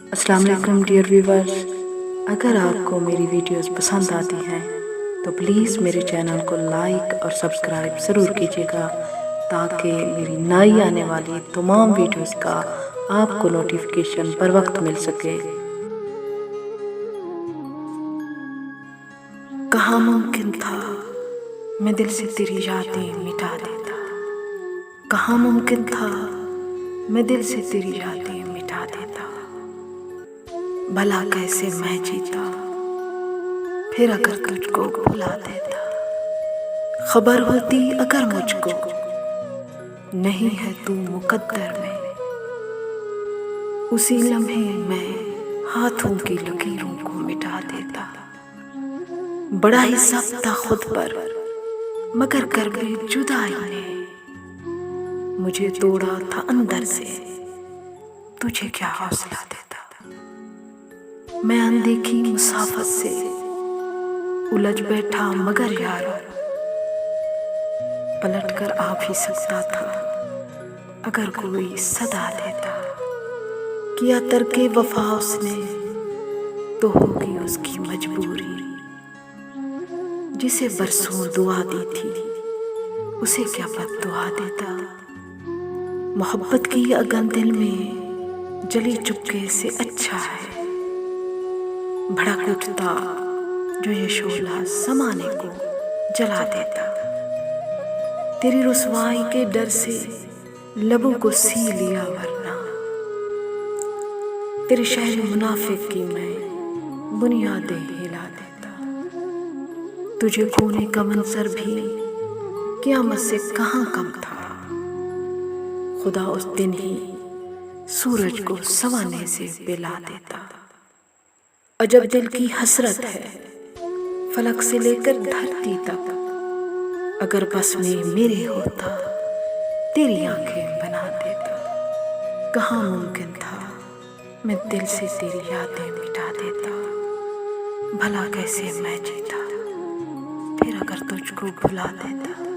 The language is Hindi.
अस्सलाम वालेकुम डियर व्यूवर्स, अगर आपको मेरी वीडियोस पसंद आती हैं तो प्लीज़ मेरे चैनल को लाइक और सब्सक्राइब ज़रूर कीजिएगा ताकि मेरी नई आने वाली तमाम वीडियोस का आपको नोटिफिकेशन बर वक्त मिल सके। कहाँ मुमकिन था मैं दिल से तेरी यादें मिटा देता, कहाँ मुमकिन था मैं दिल से तेरी यादें मिटा देता। भला कैसे मैं जीता फिर अगर तुझको भुला देता। खबर होती अगर मुझको नहीं है तू मुकद्दर में, उसी लम्हे मैं हाथों की लकीरों को मिटा देता। बड़ा ही सख्त था खुद पर मगर कर भी जुदाई ने मुझे तोड़ा था अंदर से, तुझे क्या हौसला देता। मैं अनदेखी मुसाफत से उलझ बैठा मगर यारो पलट कर आ भी सकता था अगर कोई सदा देता। किया तर्के वफा उसने तो होगी उसकी मजबूरी, जिसे बरसों दुआ दी थी उसे क्या बद्दुआ देता। मोहब्बत की अगन दिल में जली चुपके से अच्छा है भड़क उठता जो ये शोला समाने को जला देता। तेरी रुसवाई के डर से लबों को सी लिया वरना तेरे शहर मुनाफिक की मैं बुनियादें हिला देता। तुझे खोने का मंजर भी क़यामत से कहाँ कम था, खुदा उस दिन ही सूरज को सवाने से पिला देता। अजब दिल की हसरत है फलक से लेकर धरती तक, अगर बस में मेरे होता तेरी आंखें बना देता। कहाँ मुमकिन था मैं दिल से तेरी यादें मिटा देता। भला कैसे मैं जीता फिर अगर तुझको भुला देता।